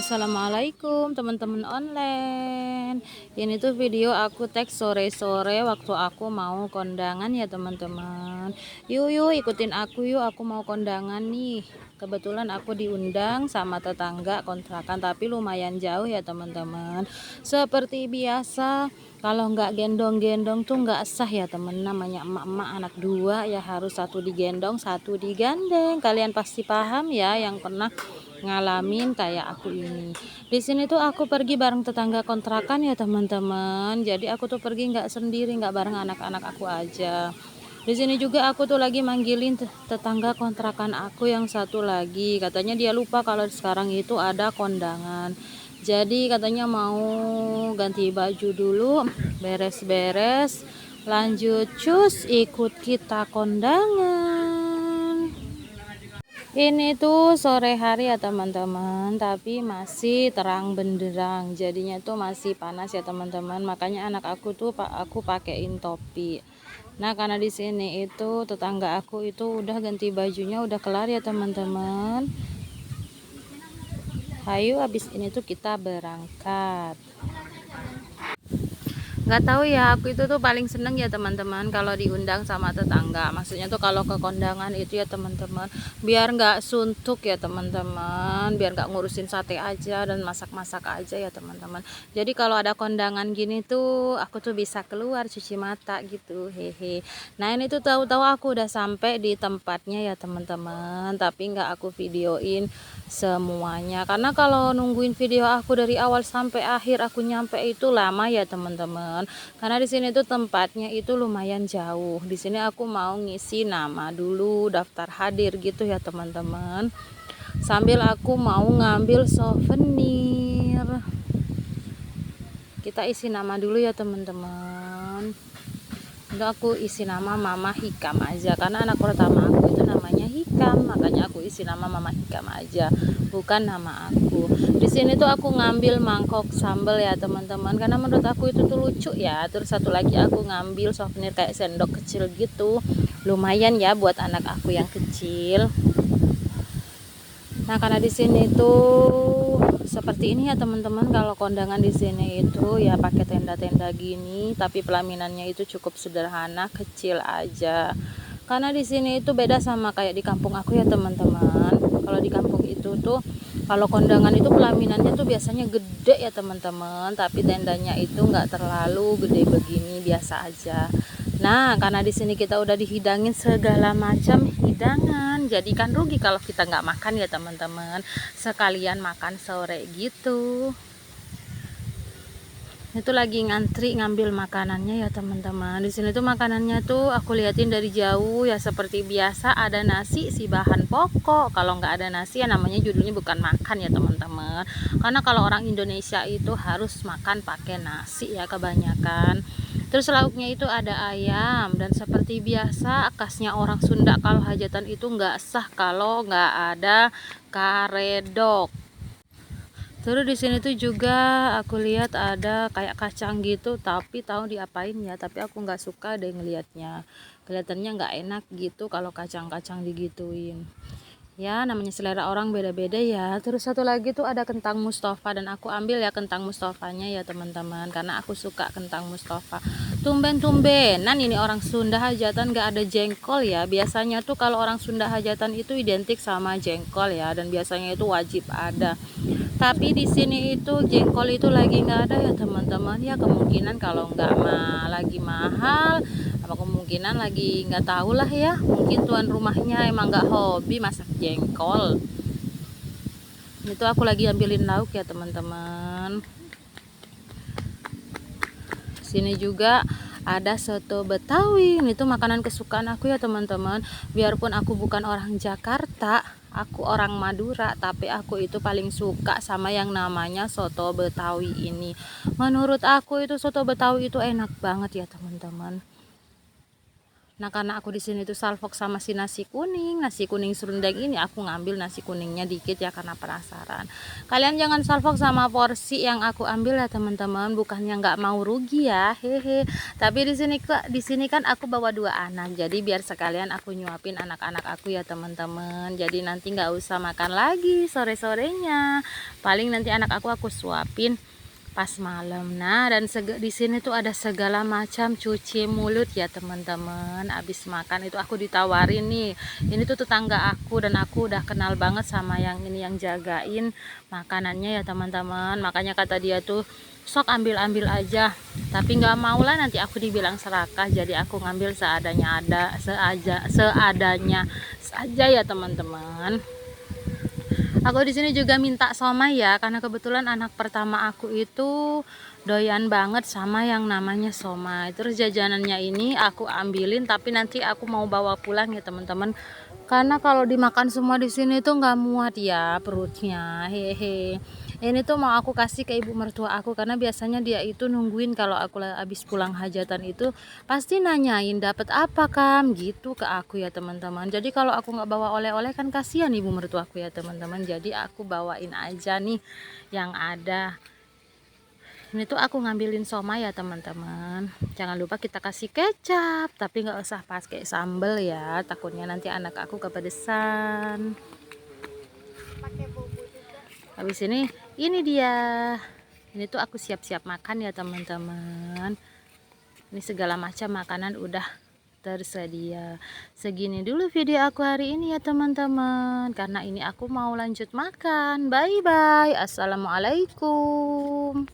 Assalamualaikum teman-teman online. Ini tuh video aku teks sore-sore waktu aku mau kondangan ya teman-teman. Yuk ikutin aku yuk, aku mau kondangan nih. Kebetulan aku diundang sama tetangga kontrakan, tapi lumayan jauh ya teman-teman. Seperti biasa, kalau nggak gendong-gendong tuh nggak sah ya temen. Namanya emak-emak anak dua ya, harus satu digendong satu digandeng. Kalian pasti paham ya yang pernah ngalamin kayak aku ini. Di sini tuh aku pergi bareng tetangga kontrakan ya teman-teman. Jadi aku tuh pergi nggak sendiri, nggak bareng anak-anak aku aja. Di sini juga aku tuh lagi manggilin tetangga kontrakan aku yang satu lagi. Katanya dia lupa kalau sekarang itu ada kondangan. Jadi katanya mau ganti baju dulu, beres-beres, lanjut cus ikut kita kondangan. Ini tuh sore hari ya teman-teman, tapi masih terang benderang. Jadinya tuh masih panas ya teman-teman. Makanya anak aku tuh aku pakein topi. Nah, karena di sini itu tetangga aku itu udah ganti bajunya, udah kelar ya teman-teman. Ayo habis ini tuh kita berangkat. Nggak tahu ya, aku itu tuh paling seneng ya teman-teman kalau diundang sama tetangga. Maksudnya tuh kalau ke kondangan itu ya teman-teman, biar nggak suntuk ya teman-teman, biar nggak ngurusin sate aja dan masak-masak aja ya teman-teman. Jadi kalau ada kondangan gini tuh aku tuh bisa keluar cuci mata gitu, hehe. Nah ini tuh tahu-tahu aku udah sampai di tempatnya ya teman-teman, tapi nggak aku videoin semuanya karena kalau nungguin video aku dari awal sampai akhir aku nyampe itu lama ya teman-teman. Karena di sini tuh tempatnya itu lumayan jauh. Di sini aku mau ngisi nama dulu, daftar hadir gitu ya teman-teman. Sambil aku mau ngambil souvenir. Kita isi nama dulu ya teman-teman. Udah aku isi nama Mama Hikam aja karena anak pertama aku itu namanya Hikam, makanya aku isi nama Mama Hikam aja, bukan nama aku. Di sini tuh aku ngambil mangkok sambal ya teman-teman, karena menurut aku itu tuh lucu ya. Terus satu lagi aku ngambil souvenir kayak sendok kecil gitu, lumayan ya buat anak aku yang kecil. Nah, karena di sini tuh seperti ini ya teman-teman, kalau kondangan di sini itu ya pakai tenda-tenda gini, tapi pelaminannya itu cukup sederhana, kecil aja. Karena di sini itu beda sama kayak di kampung aku ya teman-teman. Kalau di kampung itu tuh kalau kondangan itu pelaminannya tuh biasanya gede ya teman-teman, tapi tendanya itu nggak terlalu gede begini, biasa aja. Nah, karena di sini kita udah dihidangin segala macam hidangan, jadi kan rugi kalau kita nggak makan ya teman-teman. Sekalian makan sore gitu. Itu lagi ngantri ngambil makanannya ya teman-teman. Di sini tuh makanannya tuh aku liatin dari jauh ya, seperti biasa ada nasi si bahan pokok. Kalau nggak ada nasi ya namanya judulnya bukan makan ya teman-teman. Karena kalau orang Indonesia itu harus makan pakai nasi ya kebanyakan. Terus lauknya itu ada ayam, dan seperti biasa khasnya orang Sunda kalau hajatan itu nggak sah kalau nggak ada karedok. Terus di sini tuh juga aku lihat ada kayak kacang gitu, tapi tahu diapain ya, tapi aku nggak suka deh ngelihatnya. Kelihatannya nggak enak gitu kalau kacang-kacang digituin. Ya namanya selera orang beda-beda ya. Terus satu lagi tuh ada kentang Mustafa, dan aku ambil ya kentang Mustafanya ya teman-teman, karena aku suka kentang Mustafa. Tumben-tumbenan ini orang Sunda hajatan nggak ada jengkol ya. Biasanya tuh kalau orang Sunda hajatan itu identik sama jengkol ya, dan biasanya itu wajib ada. Tapi di sini itu jengkol itu lagi nggak ada ya teman-teman. Ya kemungkinan kalau nggak lagi mahal, apa kemungkinan lagi nggak tahu lah ya. Mungkin tuan rumahnya emang nggak hobi masak jengkol. Itu aku lagi ambilin lauk ya teman-teman. Sini juga ada soto Betawi. Ini tuh makanan kesukaan aku ya teman-teman. Biarpun aku bukan orang Jakarta, aku orang Madura, tapi aku itu paling suka sama yang namanya soto Betawi ini. Menurut aku itu soto Betawi itu enak banget ya teman-teman. Nah, karena aku di sini tuh salfok sama si nasi kuning serundeng ini, aku ngambil nasi kuningnya dikit ya karena penasaran. Kalian jangan salfok sama porsi yang aku ambil ya teman-teman, bukannya nggak mau rugi ya, hehe. Tapi di sini kan aku bawa 2 anak, jadi biar sekalian aku nyuapin anak-anak aku ya teman-teman. Jadi nanti nggak usah makan lagi sore-sorenya. Paling nanti anak aku suapin pas malam. Nah, dan di sini tuh ada segala macam cuci mulut ya teman-teman. Habis makan itu aku ditawarin nih, ini tuh tetangga aku dan aku udah kenal banget sama yang ini yang jagain makanannya ya teman-teman. Makanya kata dia tuh, sok ambil-ambil aja, tapi nggak mau lah nanti aku dibilang serakah. Jadi aku ngambil seadanya saja ya teman-teman. Aku di sini juga minta somai ya, karena kebetulan anak pertama aku itu doyan banget sama yang namanya somai. Terus jajanannya ini aku ambilin, tapi nanti aku mau bawa pulang ya teman-teman. Karena kalau dimakan semua di sini tuh nggak muat ya perutnya, hehe. Ini tuh mau aku kasih ke ibu mertua aku, karena biasanya dia itu nungguin kalau aku habis pulang hajatan itu pasti nanyain dapat apa Kam gitu ke aku ya teman-teman. Jadi kalau aku nggak bawa oleh-oleh kan kasihan ibu mertuaku ya teman-teman. Jadi aku bawain aja nih yang ada. Ini tuh aku ngambilin somai ya teman-teman. Jangan lupa kita kasih kecap, tapi nggak usah pakai sambal ya, takutnya nanti anak aku kepedesan. Habis ini dia. Ini tuh aku siap-siap makan ya teman-teman. Ini segala macam makanan udah tersedia. Segini dulu video aku hari ini ya teman-teman, karena ini aku mau lanjut makan. Bye bye, assalamualaikum.